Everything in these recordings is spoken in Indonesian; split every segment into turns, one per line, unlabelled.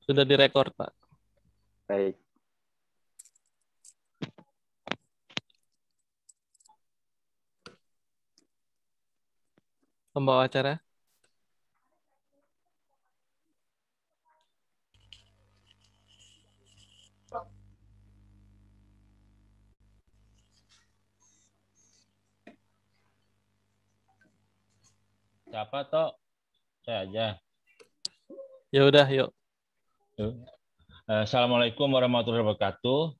Sudah direkord, Pak.
Baik.
Pembawa acara.
Siapa toh? Saya aja.
Ya udah, yuk.
Assalamualaikum warahmatullahi wabarakatuh.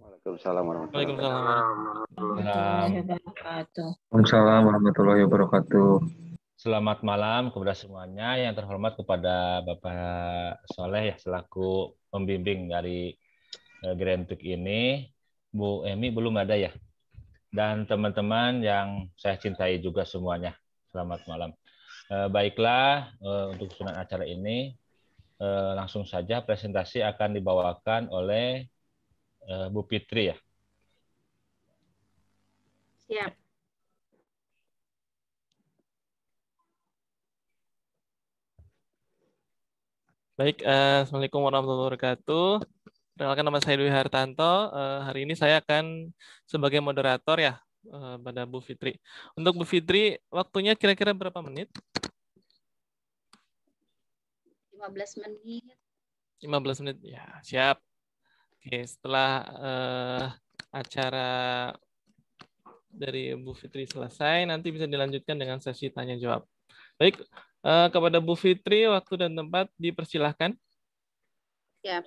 Waalaikumsalam warahmatullahi
Waalaikumsalam.
wabarakatuh. Waalaikumsalam warahmatullahi wabarakatuh.
Selamat malam kepada semuanya. Yang terhormat kepada Bapak Soleh ya selaku pembimbing dari Grantuk ini. Bu Emi belum ada ya. Dan teman-teman yang saya cintai juga semuanya. Selamat malam. Baiklah, untuk susunan acara ini langsung saja presentasi akan dibawakan oleh Bu Fitri ya.
Siap.
Baik, Assalamualaikum warahmatullahi wabarakatuh. Perkenalkan, nama saya Dwi Hartanto. Hari ini saya akan sebagai moderator ya pada Bu Fitri. Untuk Bu Fitri, waktunya kira-kira berapa menit?
15 menit.
15 menit, ya siap. Oke, setelah acara dari Bu Fitri selesai, nanti bisa dilanjutkan dengan sesi tanya jawab. Baik, kepada Bu Fitri, waktu dan tempat dipersilahkan.
Siap.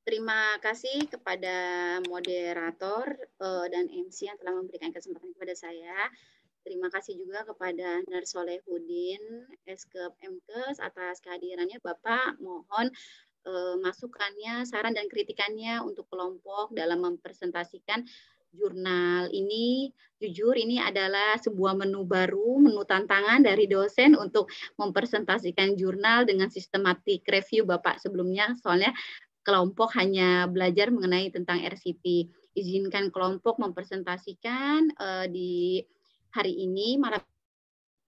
Terima kasih kepada moderator dan MC yang telah memberikan kesempatan kepada saya. Terima kasih juga kepada Nurse Solehudin, Eskep Mkes atas kehadirannya. Bapak, mohon masukannya, saran dan kritikannya untuk kelompok dalam mempresentasikan jurnal ini. Jujur ini adalah sebuah menu baru, menu tantangan dari dosen untuk mempresentasikan jurnal dengan sistematik review Bapak sebelumnya. Soalnya kelompok hanya belajar mengenai tentang RCP. Izinkan kelompok mempresentasikan di hari ini, malam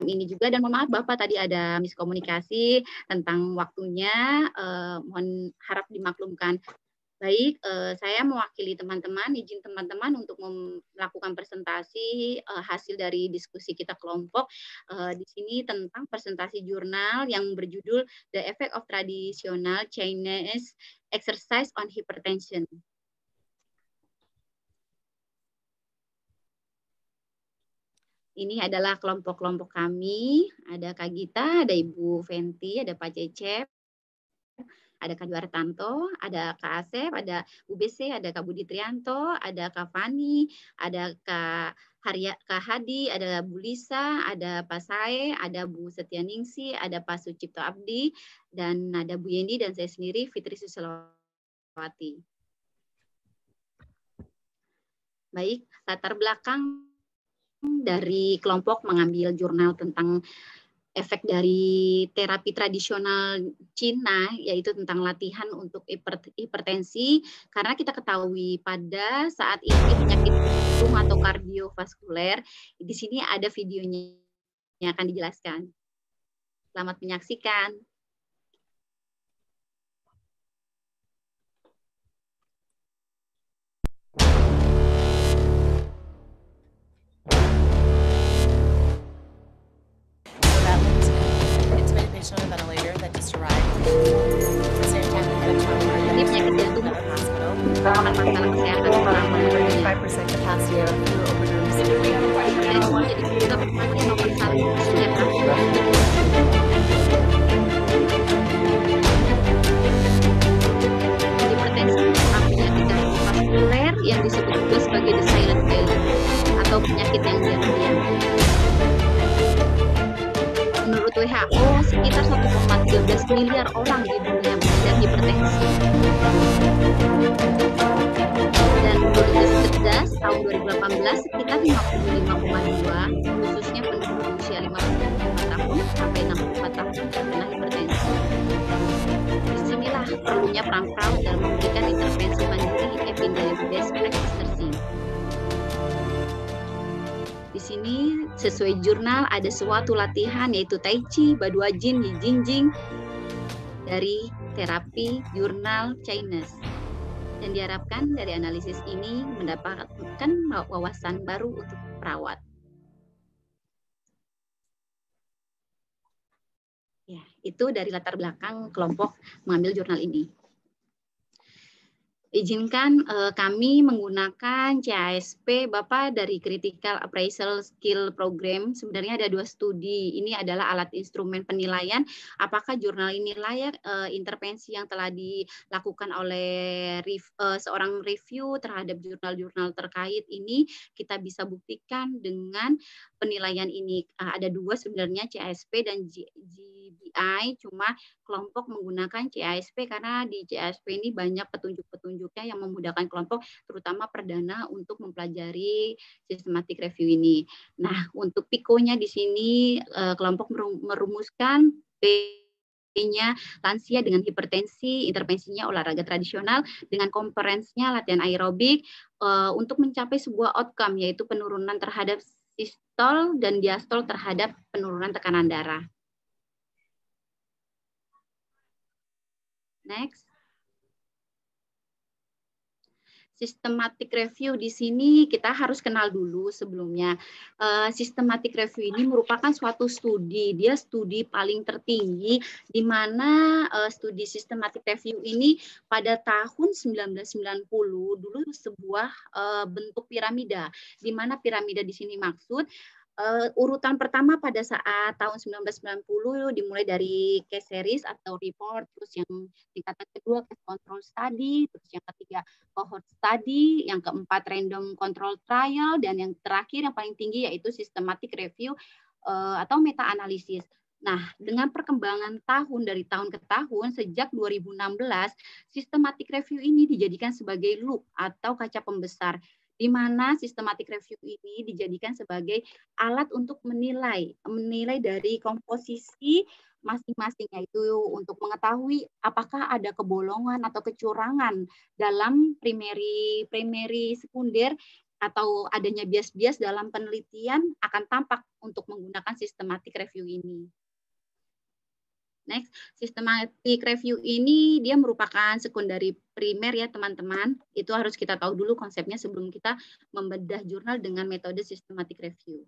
ini juga, dan mohon maaf Bapak tadi ada miskomunikasi tentang waktunya, mohon harap dimaklumkan. Baik, saya mewakili teman-teman, izin teman-teman untuk melakukan presentasi hasil dari diskusi kita kelompok di sini tentang presentasi jurnal yang berjudul The Effect of Traditional Chinese Exercise on Hypertension. Ini adalah kelompok-kelompok kami, ada Kak Gita, ada Ibu Fenti, ada Pak Cecep, ada Kak Duartanto, ada Kak Asep, ada Bu BC, ada Kak Budi Trianto, ada Kak Fani, ada Kak Hadi, ada Bu Lisa, ada Pak Sae, ada Bu Setianingsi, ada Pak Sucipto Abdi, dan ada Bu Yendi, dan saya sendiri Fitri Susilawati. Baik, latar belakang dari kelompok mengambil jurnal tentang efek dari terapi tradisional Cina, yaitu tentang latihan untuk hipertensi, karena kita ketahui pada saat ini penyakit jantung atau kardiovaskuler, di sini ada videonya yang akan dijelaskan. Selamat menyaksikan.
On a ventilator that just arrived.
Ini penyakit jantung merupakan masalah kesehatan utama.
5% capacity of few open rooms.
Jadi juga kematian nomor 1 setiap tahun. Hipertensi merupakan penyakit kardiovaskuler yang disebut juga sebagai the silent killer atau penyakit yang diam-diam. Menurut WHO, sekitar 1,13 miliar orang di dunia mengidap hipertensi. Dan menurut riset cerdas tahun 2018, sekitar 55,2, khususnya penduduk usia 55 tahun sampai 64 tahun terkena hipertensi. Disinilah perlunya peran-peran dalam memberikan intervensi mandiri evidence best practice tersebut. Di sini sesuai jurnal ada suatu latihan yaitu Tai Chi, Badua Jin, Yi Jing Jing dari terapi jurnal Chinese. Dan diharapkan dari analisis ini mendapatkan wawasan baru untuk perawat. Ya, itu dari latar belakang kelompok mengambil jurnal ini. Izinkan kami menggunakan CASP Bapak dari Critical Appraisal Skill Program. Sebenarnya ada 2 studi. Ini adalah alat instrumen penilaian apakah jurnal ini layak intervensi yang telah dilakukan oleh seorang review terhadap jurnal-jurnal terkait ini kita bisa buktikan dengan penilaian ini. Ada 2 sebenarnya, CASP dan GBI, cuma kelompok menggunakan CASP karena di CASP ini banyak petunjuk-petunjuknya yang memudahkan kelompok, terutama perdana untuk mempelajari systematic review ini. Nah, untuk PICO-nya di sini kelompok merumuskan P-nya lansia dengan hipertensi, intervensinya olahraga tradisional, dengan komperensinya latihan aerobik, untuk mencapai sebuah outcome, yaitu penurunan terhadap sistol dan diastol terhadap penurunan tekanan darah. Next. Systematic review di sini kita harus kenal dulu sebelumnya. Systematic review ini merupakan suatu studi. Dia studi paling tertinggi di mana studi systematic review ini pada tahun 1990 dulu sebuah bentuk piramida. Di mana piramida di sini maksud urutan pertama pada saat tahun 1990 dimulai dari case series atau report, terus yang tingkatan kedua case control study, terus yang ketiga cohort study, yang keempat random control trial, dan yang terakhir yang paling tinggi yaitu systematic review atau meta analisis. Nah, dengan perkembangan tahun dari tahun ke tahun sejak 2016, systematic review ini dijadikan sebagai loop atau kaca pembesar, di mana systematic review ini dijadikan sebagai alat untuk menilai dari komposisi masing-masing, yaitu untuk mengetahui apakah ada kebolongan atau kecurangan dalam primary sekunder atau adanya bias-bias dalam penelitian akan tampak untuk menggunakan systematic review ini. Next, systematic review ini dia merupakan sekundari primer ya teman-teman. Itu harus kita tahu dulu konsepnya sebelum kita membedah jurnal dengan metode systematic review.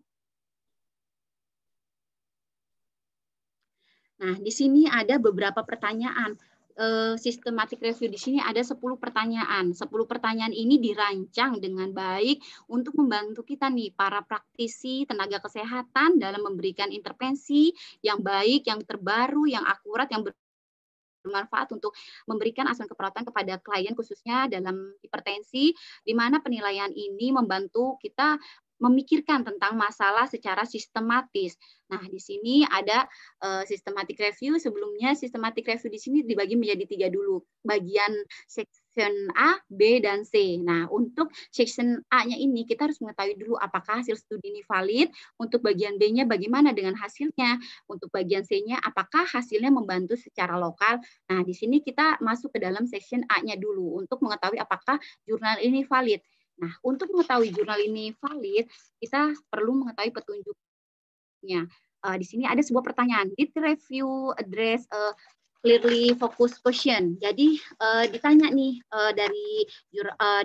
Nah, di sini ada beberapa pertanyaan. Systematic review di sini ada 10 pertanyaan. 10 pertanyaan ini dirancang dengan baik untuk membantu kita nih para praktisi tenaga kesehatan dalam memberikan intervensi yang baik, yang terbaru, yang akurat, yang bermanfaat untuk memberikan asuhan keperawatan kepada klien khususnya dalam hipertensi, di mana penilaian ini membantu kita memikirkan tentang masalah secara sistematis. Nah, di sini ada systematic review. Sebelumnya systematic review di sini dibagi menjadi 3 dulu. Bagian section A, B, dan C. Nah, untuk section A-nya ini kita harus mengetahui dulu apakah hasil studi ini valid. Untuk bagian B-nya bagaimana dengan hasilnya. Untuk bagian C-nya apakah hasilnya membantu secara lokal. Nah, di sini kita masuk ke dalam section A-nya dulu untuk mengetahui apakah jurnal ini valid. Nah, untuk mengetahui jurnal ini valid, kita perlu mengetahui petunjuknya. Di sini ada sebuah pertanyaan. Did review address a clearly focused question? Jadi ditanya nih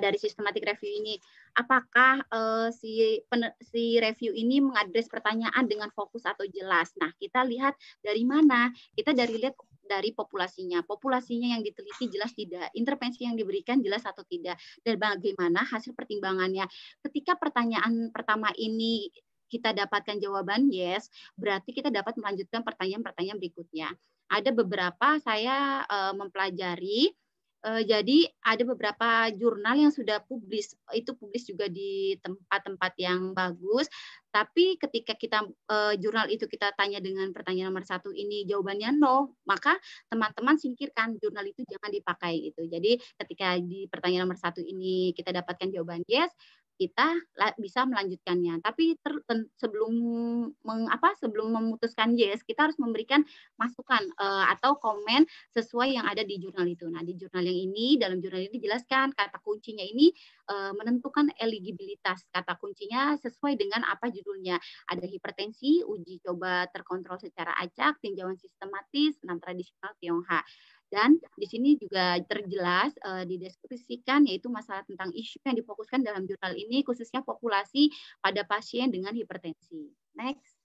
dari systematic review ini, apakah si review ini mengadres pertanyaan dengan fokus atau jelas? Nah, kita lihat dari mana? Kita lihat dari populasinya yang diteliti jelas tidak, intervensi yang diberikan jelas atau tidak, dan bagaimana hasil pertimbangannya. Ketika pertanyaan pertama ini kita dapatkan jawaban yes, berarti kita dapat melanjutkan pertanyaan-pertanyaan berikutnya. Ada beberapa saya mempelajari, jadi ada beberapa jurnal yang sudah publis juga di tempat-tempat yang bagus, tapi ketika kita jurnal itu kita tanya dengan pertanyaan nomor 1 ini jawabannya no, maka teman-teman singkirkan jurnal itu, jangan dipakai gitu. Jadi ketika di pertanyaan nomor 1 ini kita dapatkan jawaban yes, kita bisa melanjutkannya. Tapi sebelum memutuskan yes, kita harus memberikan masukan atau komen sesuai yang ada di jurnal itu. Nah, di jurnal yang ini, dalam jurnal ini dijelaskan kata kuncinya ini menentukan eligibilitas. Kata kuncinya sesuai dengan apa judulnya. Ada hipertensi, uji coba terkontrol secara acak, tinjauan sistematis, non tradisional Tionghoa. Dan di sini juga terjelas dideskripsikan yaitu masalah tentang isu yang difokuskan dalam jurnal ini khususnya populasi pada pasien dengan hipertensi. Next.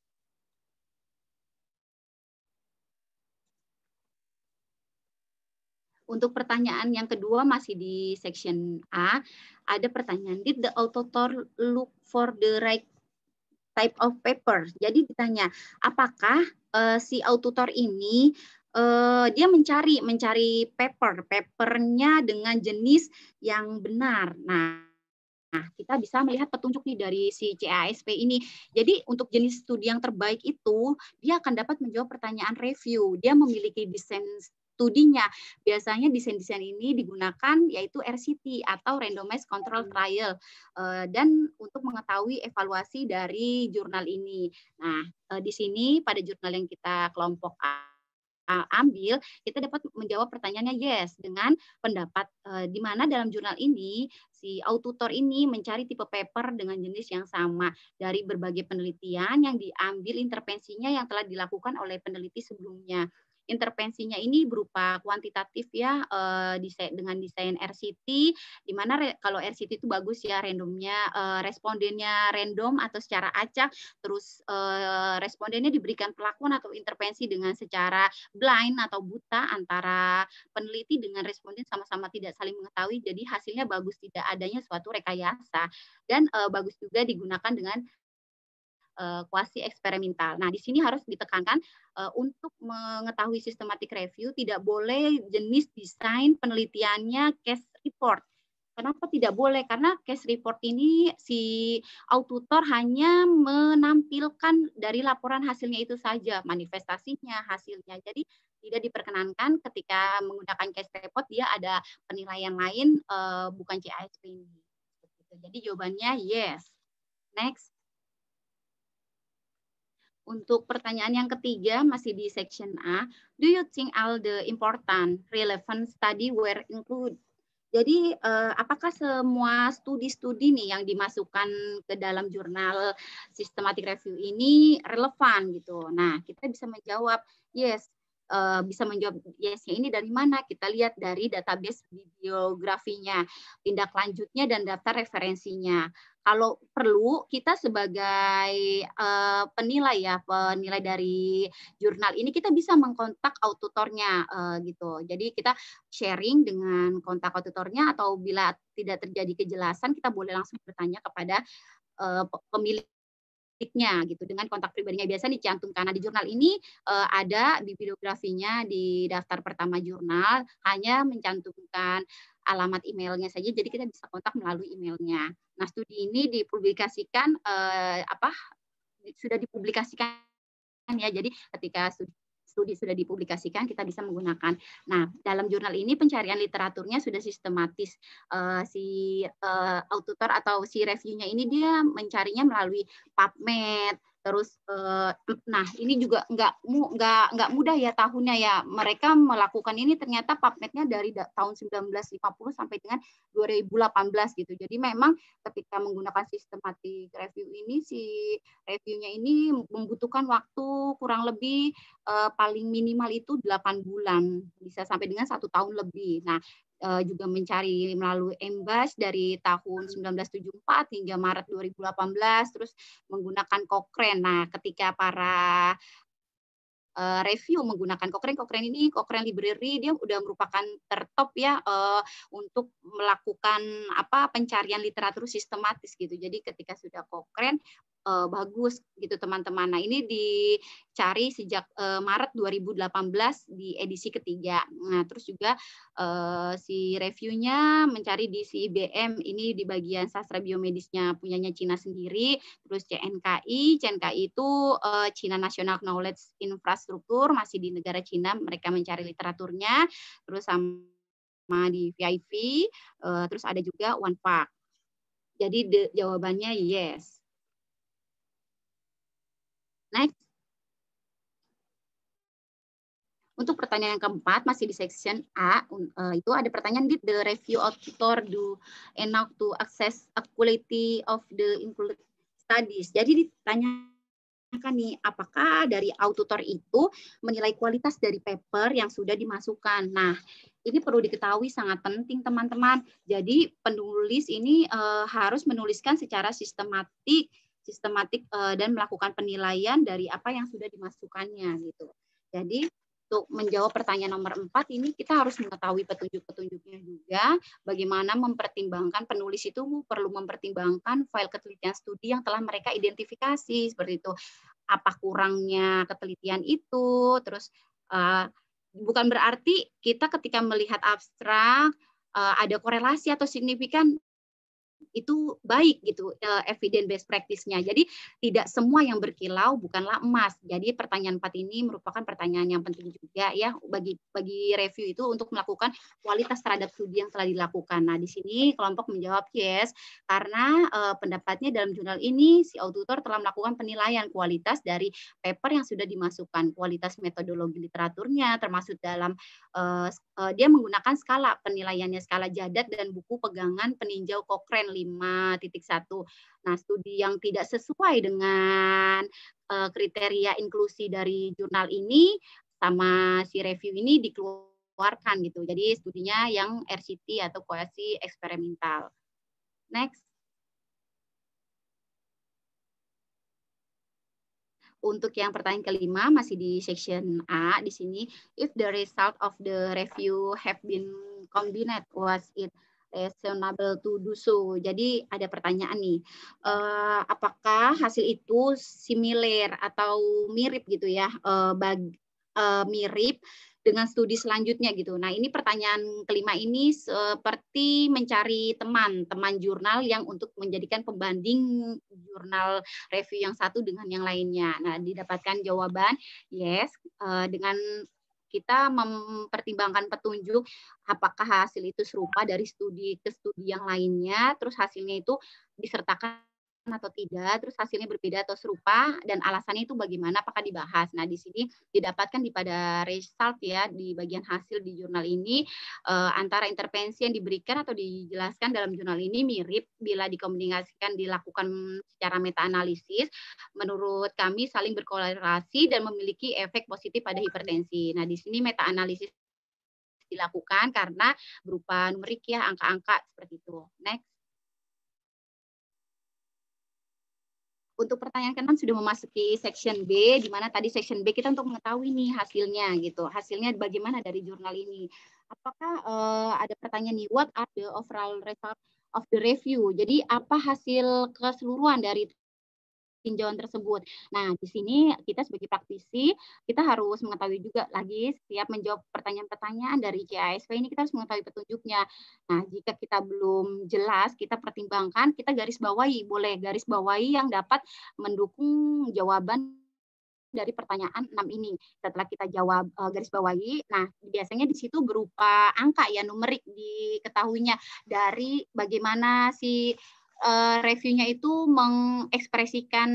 Untuk pertanyaan yang kedua masih di section A, ada pertanyaan, did the author look for the right type of paper? Jadi ditanya, apakah si author ini dia mencari papernya dengan jenis yang benar. Nah, kita bisa melihat petunjuk nih dari si CASP ini. Jadi untuk jenis studi yang terbaik itu, dia akan dapat menjawab pertanyaan review. Dia memiliki desain studinya. Biasanya desain-desain ini digunakan yaitu RCT atau Randomized Control Trial. Dan untuk mengetahui evaluasi dari jurnal ini. Nah, di sini pada jurnal yang kita kelompok ambil, kita dapat menjawab pertanyaannya yes dengan pendapat di mana dalam jurnal ini si author ini mencari tipe paper dengan jenis yang sama dari berbagai penelitian yang diambil intervensinya yang telah dilakukan oleh peneliti sebelumnya. Intervensinya ini berupa kuantitatif ya, dengan desain RCT, di mana kalau RCT itu bagus ya, randomnya, respondennya random atau secara acak, terus respondennya diberikan perlakuan atau intervensi dengan secara blind atau buta antara peneliti dengan responden sama-sama tidak saling mengetahui, jadi hasilnya bagus, tidak adanya suatu rekayasa, dan bagus juga digunakan dengan kuasi eksperimental. Nah, di sini harus ditekankan untuk mengetahui systematic review tidak boleh jenis desain penelitiannya case report. Kenapa tidak boleh? Karena case report ini si author hanya menampilkan dari laporan hasilnya itu saja, manifestasinya, hasilnya. Jadi tidak diperkenankan ketika menggunakan case report dia ada penilaian lain bukan CASP ini. Jadi jawabannya yes. Next. Untuk pertanyaan yang ketiga, masih di section A, do you think all the important relevant study were included? Jadi, apakah semua studi-studi nih yang dimasukkan ke dalam jurnal systematic review ini relevan gitu? Nah, kita bisa menjawab yes. Bisa menjawab yes-nya ini dari mana? Kita lihat dari database bibliografinya, tindak lanjutnya, dan daftar referensinya. Kalau perlu, kita sebagai penilai dari jurnal ini, kita bisa mengkontak autornya gitu. Jadi kita sharing dengan kontak autornya, atau bila tidak terjadi kejelasan, kita boleh langsung bertanya kepada pemiliknya gitu dengan kontak pribadinya. Biasanya dicantumkan. Nah, di jurnal ini ada bibliografinya di daftar pertama jurnal, hanya mencantumkan alamat emailnya saja, jadi kita bisa kontak melalui emailnya. Nah, studi ini dipublikasikan sudah dipublikasikan ya. Jadi ketika studi sudah dipublikasikan, kita bisa menggunakan. Nah, dalam jurnal ini pencarian literaturnya sudah sistematis. Si author atau si reviewnya ini dia mencarinya melalui PubMed. Terus, nah ini juga nggak mudah ya tahunnya ya. Mereka melakukan ini ternyata PubMed-nya dari tahun 1950 sampai dengan 2018 gitu. Jadi memang ketika menggunakan systematic review ini, si reviewnya ini membutuhkan waktu kurang lebih paling minimal itu 8 bulan, bisa sampai dengan 1 tahun lebih. Nah, juga mencari melalui Embase dari tahun 1974 hingga Maret 2018, terus menggunakan Cochrane. Nah, ketika para review menggunakan Cochrane ini, Cochrane Library, dia udah merupakan tertop ya untuk melakukan pencarian literatur sistematis gitu. Jadi ketika sudah Cochrane bagus gitu teman-teman. Nah, ini dicari sejak Maret 2018 di edisi ketiga. Nah, terus juga si reviewnya mencari di CIBM, ini di bagian sastra biomedisnya punyanya Cina sendiri. Terus CNKI itu China National Knowledge Infrastructure, masih di negara Cina, mereka mencari literaturnya. Terus sama di VIP, terus ada juga OnePack. Jadi jawabannya yes. Next. Untuk pertanyaan yang keempat, masih di section A, itu ada pertanyaan, did the review author do enough to assess a quality of the included studies? Jadi ditanyakan nih, apakah dari auditor itu menilai kualitas dari paper yang sudah dimasukkan? Nah, ini perlu diketahui sangat penting teman-teman. Jadi penulis ini harus menuliskan secara sistematik dan melakukan penilaian dari apa yang sudah dimasukkannya gitu. Jadi untuk menjawab pertanyaan nomor 4 ini kita harus mengetahui petunjuk-petunjuknya juga, bagaimana mempertimbangkan, penulis itu perlu mempertimbangkan file ketelitian studi yang telah mereka identifikasi, seperti itu. Apa kurangnya ketelitian itu, terus bukan berarti kita ketika melihat abstrak ada korelasi atau signifikan itu baik gitu, evidence based practice-nya. Jadi tidak semua yang berkilau bukanlah emas. Jadi pertanyaan 4 ini merupakan pertanyaan yang penting juga ya bagi review itu untuk melakukan kualitas terhadap studi yang telah dilakukan. Nah, di sini kelompok menjawab yes karena pendapatnya dalam jurnal ini si auditor telah melakukan penilaian kualitas dari paper yang sudah dimasukkan, kualitas metodologi literaturnya termasuk dalam dia menggunakan skala penilaiannya, skala Jadat dan buku pegangan peninjau Cochrane 5.1. Nah, studi yang tidak sesuai dengan kriteria inklusi dari jurnal ini sama si review ini dikeluarkan gitu. Jadi studinya yang RCT atau kuasi eksperimental. Next. Untuk yang pertanyaan kelima masih di section A di sini, if the result of the review have been combined, was it reasonable to do so? Jadi ada pertanyaan nih, apakah hasil itu similar atau mirip gitu ya, mirip dengan studi selanjutnya gitu. Nah, ini pertanyaan kelima ini seperti mencari teman jurnal yang untuk menjadikan pembanding jurnal review yang satu dengan yang lainnya. Nah, didapatkan jawaban yes dengan kita mempertimbangkan petunjuk apakah hasil itu serupa dari studi ke studi yang lainnya, terus hasilnya itu disertakan atau tidak, terus hasilnya berbeda atau serupa, dan alasannya itu bagaimana, apakah dibahas. Nah, di sini didapatkan pada result ya, di bagian hasil di jurnal ini, antara intervensi yang diberikan atau dijelaskan dalam jurnal ini mirip bila dikomunikasikan, dilakukan secara meta-analisis, menurut kami saling berkorelasi dan memiliki efek positif pada hipertensi. Nah, di sini meta-analisis dilakukan karena berupa numerik ya, angka-angka seperti itu. Next. Untuk pertanyaan ke-6 sudah memasuki section B, di mana tadi section B kita untuk mengetahui nih hasilnya gitu. Hasilnya bagaimana dari jurnal ini. Apakah ada pertanyaan nih, what are the overall result of the review? Jadi apa hasil keseluruhan dari tinjauan tersebut. Nah, di sini kita sebagai praktisi, kita harus mengetahui juga lagi setiap menjawab pertanyaan-pertanyaan dari CASP ini kita harus mengetahui petunjuknya. Nah, jika kita belum jelas, kita pertimbangkan, kita garis bawahi, boleh garis bawahi yang dapat mendukung jawaban dari pertanyaan 6 ini. Setelah kita jawab garis bawahi, nah biasanya di situ berupa angka ya, numerik diketahuinya dari bagaimana si reviewnya itu mengekspresikan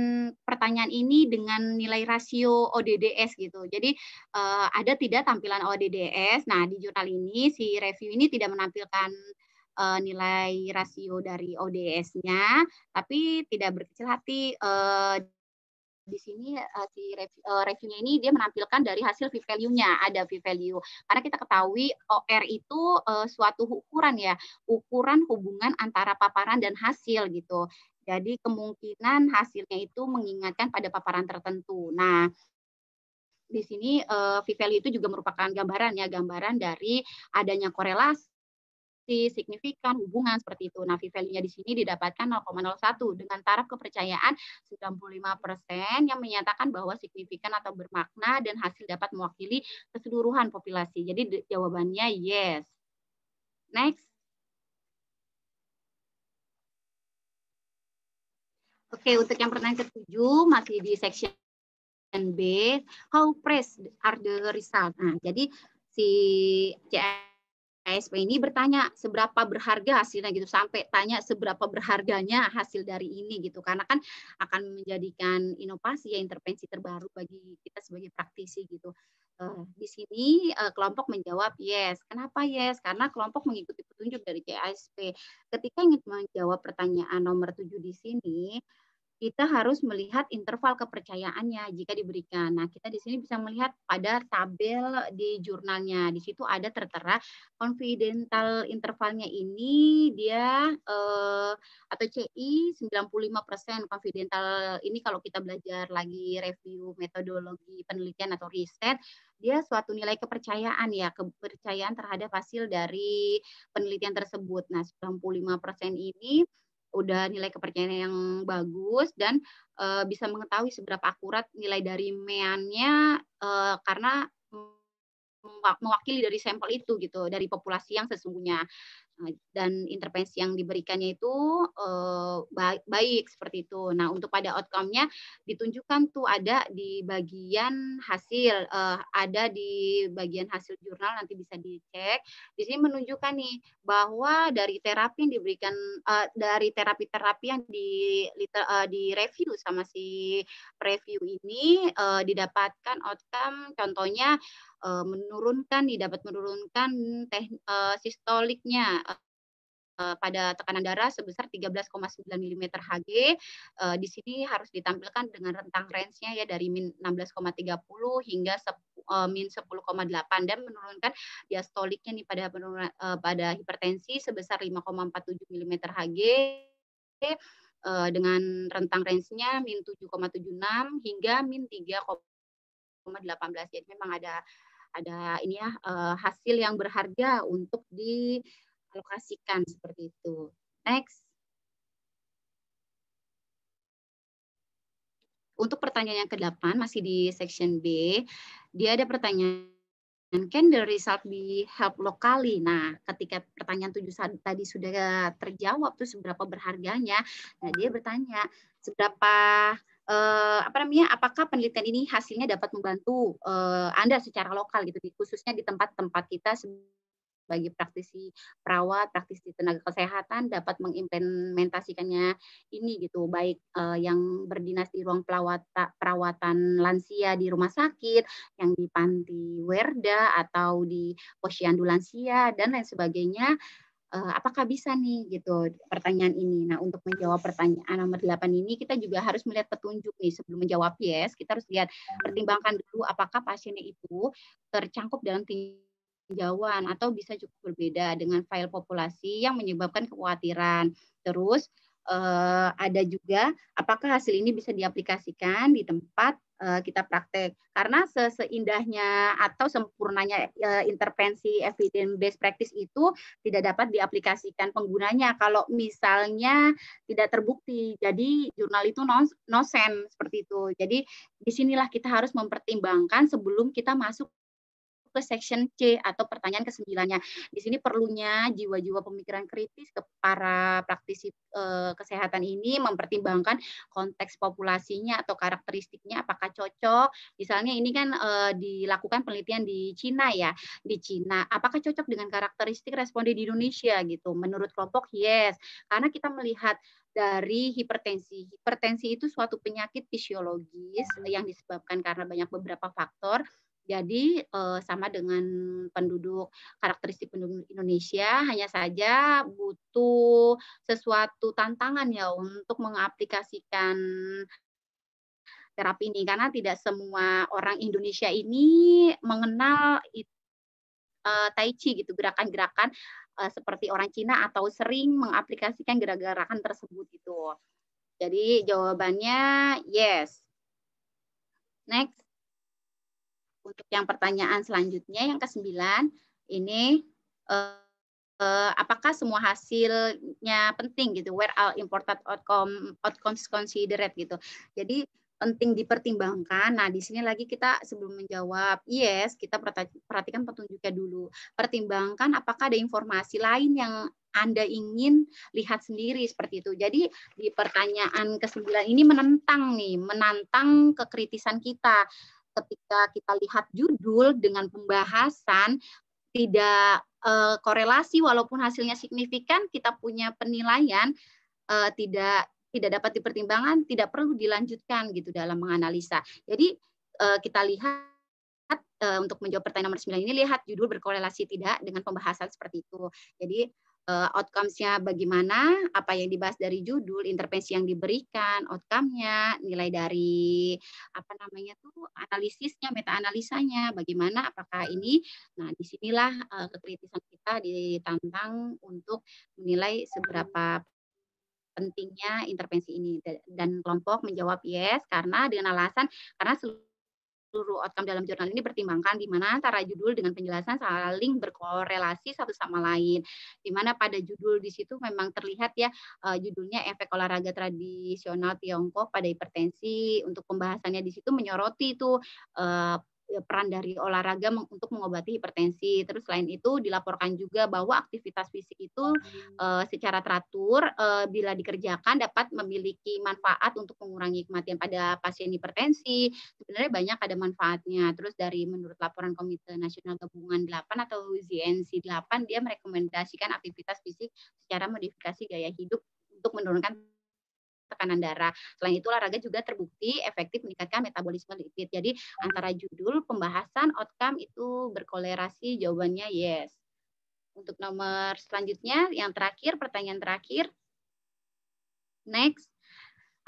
pertanyaan ini dengan nilai rasio ODDS gitu. Jadi ada tidak tampilan ODDS. Nah, di jurnal ini si review ini tidak menampilkan nilai rasio dari ODS-nya, tapi tidak berkecil hati. Di sini si reviewnya ini dia menampilkan dari hasil p-value-nya, ada p-value. Karena kita ketahui OR itu suatu ukuran ya, ukuran hubungan antara paparan dan hasil gitu. Jadi kemungkinan hasilnya itu mengingatkan pada paparan tertentu. Nah, di sini p-value itu juga merupakan gambaran ya, gambaran dari adanya korelasi signifikan hubungan seperti itu. Nah, p-value-nya di sini didapatkan 0,01 dengan taraf kepercayaan 95% yang menyatakan bahwa signifikan atau bermakna dan hasil dapat mewakili keseluruhan populasi. Jadi jawabannya yes. Next. Oke, untuk yang pertanyaan ke-7 masih di section B, how praised are the result? Nah, jadi si KSP ini bertanya seberapa berharga hasilnya gitu, sampai tanya seberapa berharganya hasil dari ini gitu, karena kan akan menjadikan inovasi ya, intervensi terbaru bagi kita sebagai praktisi gitu. Di sini kelompok menjawab yes. Kenapa yes? Karena kelompok mengikuti petunjuk dari KSP. Ketika ingin menjawab pertanyaan nomor 7 di sini, kita harus melihat interval kepercayaannya jika diberikan. Nah, kita di sini bisa melihat pada tabel di jurnalnya. Di situ ada tertera confidential intervalnya ini dia atau CI 95% confidential ini kalau kita belajar lagi review metodologi penelitian atau riset, dia suatu nilai kepercayaan ya, kepercayaan terhadap hasil dari penelitian tersebut. Nah, 95% ini udah nilai kepercayaan yang bagus dan bisa mengetahui seberapa akurat nilai dari meannya karena mewakili dari sampel itu gitu, dari populasi yang sesungguhnya. Dan intervensi yang diberikannya itu baik seperti itu. Nah, untuk pada outcome-nya ditunjukkan tuh ada di bagian hasil, ada di bagian hasil jurnal, nanti bisa dicek. Di sini menunjukkan nih bahwa dari terapi yang diberikan, dari terapi-terapi yang di review sama si preview ini didapatkan outcome, contohnya dapat menurunkan sistoliknya pada tekanan darah sebesar 13,9 mm Hg. Di sini harus ditampilkan dengan rentang range-nya ya dari min 16,30 hingga min 10,8 dan menurunkan diastoliknya nih pada hipertensi sebesar 5,47 mm Hg dengan rentang range-nya min 7,76 hingga min 3,18. Jadi memang ada ini ya hasil yang berharga untuk dialokasikan seperti itu. Next. Untuk pertanyaan yang ke-8 masih di section B, dia ada pertanyaan can the result be help locally? Nah, ketika pertanyaan 7 tadi sudah terjawab tuh seberapa berharganya. Nah, dia bertanya seberapa apakah penelitian ini hasilnya dapat membantu Anda secara lokal gitu, khususnya di tempat-tempat kita sebagai praktisi perawat, praktisi tenaga kesehatan dapat mengimplementasikannya ini gitu, baik yang berdinas di ruang perawatan lansia di rumah sakit, yang di panti werda atau di posyandu lansia dan lain sebagainya. Apakah bisa nih gitu pertanyaan ini. Nah, untuk menjawab pertanyaan nomor 8 ini kita juga harus melihat petunjuk nih sebelum menjawab yes, kita harus lihat pertimbangkan dulu apakah pasiennya itu tercangkup dalam tinjauan atau bisa cukup berbeda dengan file populasi yang menyebabkan kekhawatiran. Terus ada juga apakah hasil ini bisa diaplikasikan di tempat kita praktek. Karena seindahnya atau sempurnanya intervensi evidence based practice itu tidak dapat diaplikasikan penggunanya kalau misalnya tidak terbukti. Jadi jurnal itu no sense seperti itu. Jadi disinilah kita harus mempertimbangkan sebelum kita masuk ke section C atau pertanyaan ke-9-nya. Di sini perlunya jiwa-jiwa pemikiran kritis ke para praktisi kesehatan ini mempertimbangkan konteks populasinya atau karakteristiknya apakah cocok. Misalnya ini kan dilakukan penelitian di Cina ya. Di Cina apakah cocok dengan karakteristik responden di Indonesia gitu. Menurut kelompok yes. Karena kita melihat dari hipertensi. Hipertensi itu suatu penyakit fisiologis yang disebabkan karena beberapa faktor. Jadi sama dengan karakteristik penduduk Indonesia, hanya saja butuh sesuatu tantangan ya untuk mengaplikasikan terapi ini karena tidak semua orang Indonesia ini mengenal Tai Chi gitu, gerakan-gerakan seperti orang Cina atau sering mengaplikasikan gerakan tersebut gitu. Jadi jawabannya yes. Next. Untuk yang pertanyaan selanjutnya yang ke-9 ini apakah semua hasilnya penting gitu, where all important outcomes considered gitu. Jadi penting dipertimbangkan. Nah, di sini lagi kita sebelum menjawab yes, kita perhatikan petunjuknya dulu. Pertimbangkan apakah ada informasi lain yang Anda ingin lihat sendiri seperti itu. Jadi di pertanyaan ke-9 ini menantang kekritisan kita. Ketika kita lihat judul dengan pembahasan tidak korelasi walaupun hasilnya signifikan, kita punya penilaian tidak dapat dipertimbangkan, tidak perlu dilanjutkan gitu dalam menganalisa. Jadi kita lihat untuk menjawab pertanyaan nomor 9 ini, lihat judul berkorelasi tidak dengan pembahasan seperti itu. Jadi outcomes-nya bagaimana, apa yang dibahas dari judul, intervensi yang diberikan, outcome-nya, nilai dari analisisnya, meta-analisanya, bagaimana, apakah ini. Nah, disinilah kekritisan kita ditantang untuk menilai seberapa pentingnya intervensi ini, dan kelompok menjawab yes karena dengan alasan karena seluruh outcome dalam jurnal ini dipertimbangkan di mana antara judul dengan penjelasan saling berkorelasi satu sama lain. Di mana pada judul di situ memang terlihat ya judulnya efek olahraga tradisional Tiongkok pada hipertensi. Untuk pembahasannya di situ menyoroti itu peran dari olahraga untuk mengobati hipertensi. Terus selain itu dilaporkan juga bahwa aktivitas fisik itu secara teratur bila dikerjakan dapat memiliki manfaat untuk mengurangi kematian pada pasien hipertensi. Sebenarnya banyak ada manfaatnya. Terus dari menurut laporan Komite Nasional Gabungan 8 atau ZNC 8, dia merekomendasikan aktivitas fisik secara modifikasi gaya hidup untuk menurunkan tekanan darah. Selain itu, olahraga juga terbukti efektif meningkatkan metabolisme lipid. Jadi, antara judul, pembahasan, outcome itu berkorelasi, jawabannya yes. Untuk nomor selanjutnya, yang terakhir, pertanyaan terakhir. Next,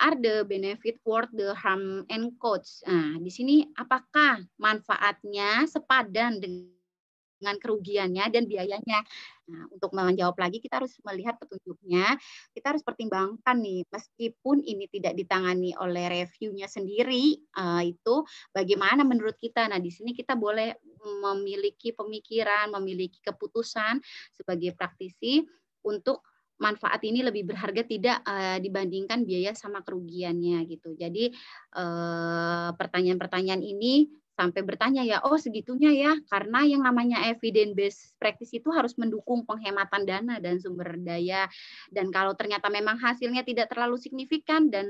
are the benefit worth the harm and costs? Nah, di sini apakah manfaatnya sepadan dengan kerugiannya dan biayanya? Nah, untuk menjawab lagi kita harus melihat petunjuknya, kita harus pertimbangkan nih, meskipun ini tidak ditangani oleh reviewnya sendiri, itu bagaimana menurut kita. Nah, di sini kita boleh memiliki pemikiran, memiliki keputusan sebagai praktisi untuk manfaat ini lebih berharga tidak dibandingkan biaya sama kerugiannya gitu. Jadi pertanyaan-pertanyaan ini sampai bertanya ya, oh segitunya ya, karena yang namanya evidence based practice itu harus mendukung penghematan dana dan sumber daya. Dan kalau ternyata memang hasilnya tidak terlalu signifikan dan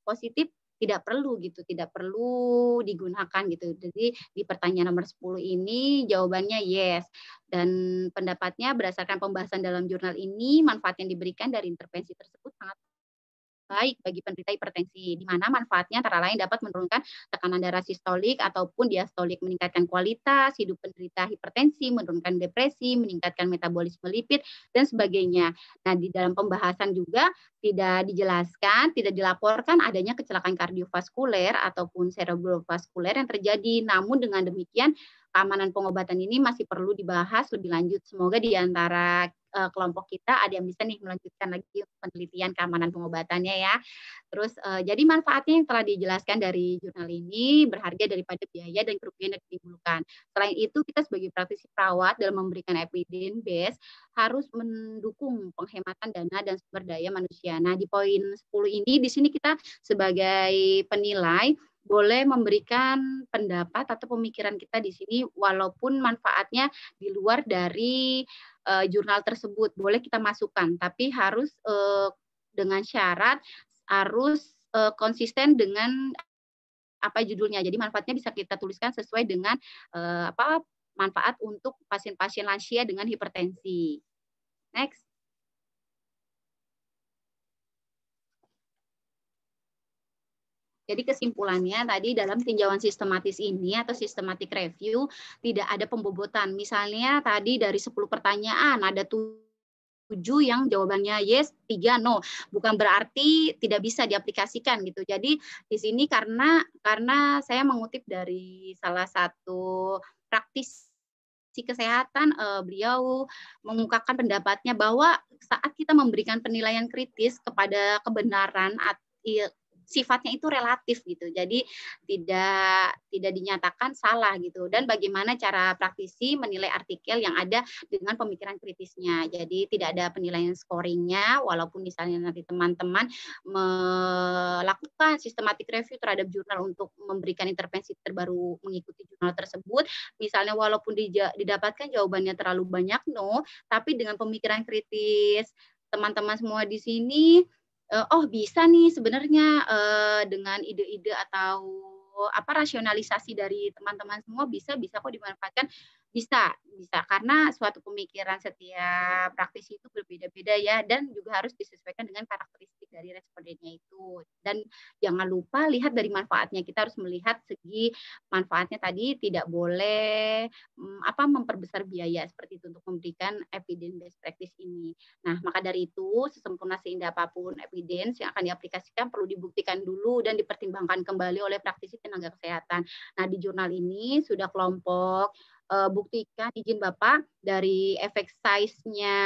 positif, tidak perlu gitu, tidak perlu digunakan gitu. Jadi di pertanyaan nomor 10 ini jawabannya yes. Dan pendapatnya berdasarkan pembahasan dalam jurnal ini, manfaat yang diberikan dari intervensi tersebut sangat baik bagi penderita hipertensi, di mana manfaatnya antara lain dapat menurunkan tekanan darah sistolik ataupun diastolik, meningkatkan kualitas hidup penderita hipertensi, menurunkan depresi, meningkatkan metabolisme lipid, dan sebagainya. Nah, di dalam pembahasan juga tidak dijelaskan, tidak dilaporkan adanya kecelakaan kardiovaskuler ataupun cerebrovaskuler yang terjadi. Namun dengan demikian, keamanan pengobatan ini masih perlu dibahas lebih lanjut. Semoga di antara kelompok kita ada yang bisa nih melanjutkan lagi penelitian keamanan pengobatannya ya. Terus jadi manfaatnya yang telah dijelaskan dari jurnal ini berharga daripada biaya dan kerugian yang ditimbulkan. Selain itu, kita sebagai praktisi perawat dalam memberikan evidence base harus mendukung penghematan dana dan sumber daya manusia. Nah, di poin 10 ini di sini kita sebagai penilai boleh memberikan pendapat atau pemikiran kita di sini walaupun manfaatnya di luar dari jurnal tersebut, boleh kita masukkan, tapi harus dengan syarat harus konsisten dengan apa judulnya. Jadi manfaatnya bisa kita tuliskan sesuai dengan manfaat untuk pasien-pasien lansia dengan hipertensi. Next. Jadi kesimpulannya tadi dalam tinjauan sistematis ini atau systematic review tidak ada pembobotan. Misalnya tadi dari 10 pertanyaan ada 7 yang jawabannya yes, 3 no. Bukan berarti tidak bisa diaplikasikan gitu. Jadi di sini karena saya mengutip dari salah satu praktisi kesehatan, beliau mengungkapkan pendapatnya bahwa saat kita memberikan penilaian kritis kepada kebenaran sifatnya itu relatif gitu, jadi tidak dinyatakan salah gitu. Dan bagaimana cara praktisi menilai artikel yang ada dengan pemikiran kritisnya. Jadi tidak ada penilaian scoringnya, walaupun misalnya nanti teman-teman melakukan systematic review terhadap jurnal untuk memberikan intervensi terbaru mengikuti jurnal tersebut, misalnya walaupun didapatkan jawabannya terlalu banyak no, tapi dengan pemikiran kritis teman-teman semua di sini, oh bisa nih sebenarnya dengan ide-ide atau rasionalisasi dari teman-teman semua bisa kok dimanfaatkan Bisa karena suatu pemikiran setiap praktisi itu berbeda-beda ya, dan juga harus disesuaikan dengan karakteristik dari respondennya itu. Dan jangan lupa lihat dari manfaatnya. Kita harus melihat segi manfaatnya tadi, tidak boleh memperbesar biaya seperti itu untuk memberikan evidence based practice ini. Nah, maka dari itu sesempurna seindah apapun evidence yang akan diaplikasikan perlu dibuktikan dulu dan dipertimbangkan kembali oleh praktisi tenaga kesehatan. Nah, di jurnal ini sudah kelompok buktikan izin Bapak dari efek size-nya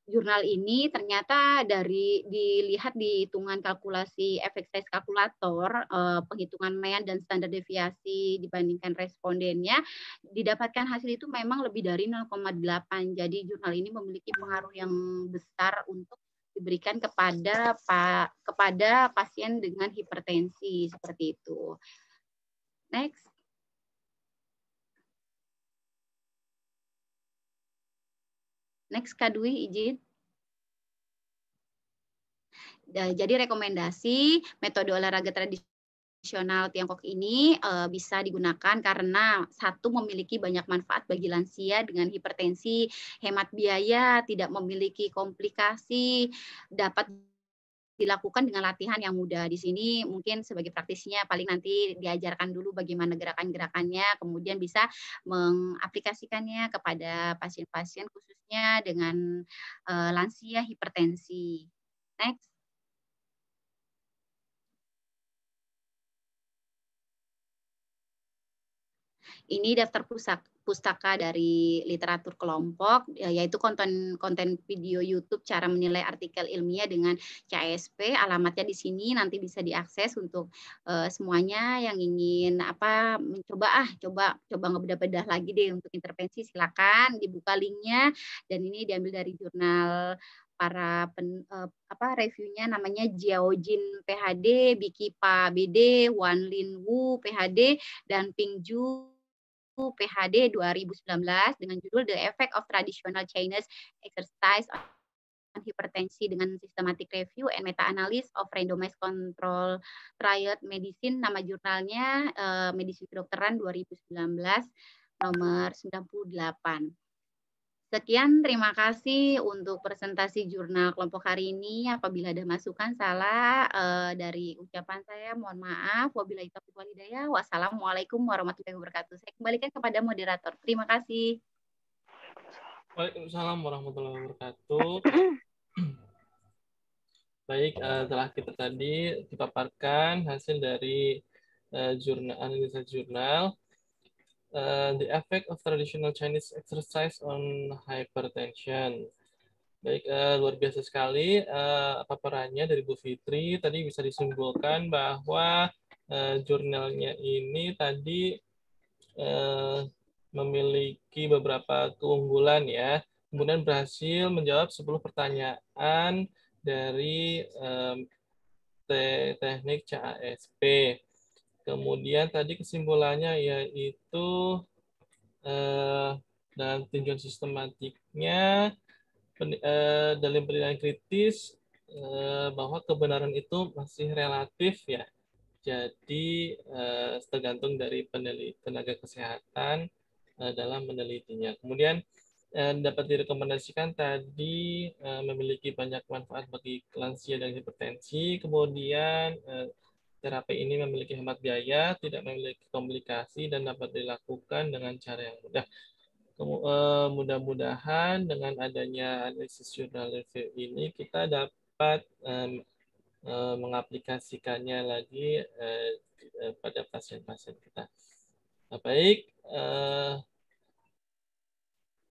jurnal ini ternyata dari dilihat di hitungan kalkulasi efek size kalkulator, penghitungan mean dan standar deviasi dibandingkan respondennya, didapatkan hasil itu memang lebih dari 0,8. Jadi jurnal ini memiliki pengaruh yang besar untuk diberikan kepada pasien dengan hipertensi seperti itu. Next. Next, Kak Dwi, izin. Jadi rekomendasi metode olahraga tradisional Tiongkok ini bisa digunakan karena satu, memiliki banyak manfaat bagi lansia dengan hipertensi, hemat biaya, tidak memiliki komplikasi, dapat dilakukan dengan latihan yang mudah. Di sini mungkin sebagai praktisinya paling nanti diajarkan dulu bagaimana gerakan-gerakannya, kemudian bisa mengaplikasikannya kepada pasien-pasien khususnya dengan lansia hipertensi. Next. Ini daftar pustaka dari literatur kelompok, yaitu konten video YouTube cara menilai artikel ilmiah dengan CASP. Alamatnya di sini nanti bisa diakses untuk semuanya yang ingin coba ngebedah-bedah lagi deh untuk intervensi, silakan dibuka linknya, dan ini diambil dari jurnal para reviewnya namanya Jiaojin PhD, Biki Pa BD, Wan Lin Wu PhD, dan Ping Ju PhD 2019 dengan judul The Effect of Traditional Chinese Exercise on Hypertension dengan Systematic Review and Meta-Analysis of Randomized Control Trial Medicine. Nama jurnalnya Medisi Kedokteran 2019 nomor 98. Sekian, terima kasih untuk presentasi jurnal kelompok hari ini. Apabila ada masukan salah dari ucapan saya, mohon maaf. Wabillahi taufiq wal hidayah. Wassalamualaikum warahmatullahi wabarakatuh. Saya kembalikan kepada moderator. Terima kasih.
Waalaikumsalam warahmatullahi wabarakatuh. Baik, telah kita tadi dipaparkan hasil dari analisa jurnal. The effect of traditional Chinese exercise on hypertension. Baik, luar biasa sekali paparannya dari Bu Fitri. Tadi bisa disimpulkan bahwa jurnalnya ini tadi memiliki beberapa keunggulan ya. Kemudian berhasil menjawab 10 pertanyaan dari teknik CASP. Kemudian tadi kesimpulannya yaitu dalam tinjauan sistematiknya dalam penilaian kritis bahwa kebenaran itu masih relatif ya. Jadi tergantung dari tenaga kesehatan dalam menelitinya. Kemudian dapat direkomendasikan tadi memiliki banyak manfaat bagi lansia dan hipertensi. Kemudian terapi ini memiliki hemat biaya, tidak memiliki komplikasi, dan dapat dilakukan dengan cara yang mudah. Mudah-mudahan dengan adanya analisis jurnal review ini kita dapat mengaplikasikannya lagi pada pasien-pasien kita. Baik,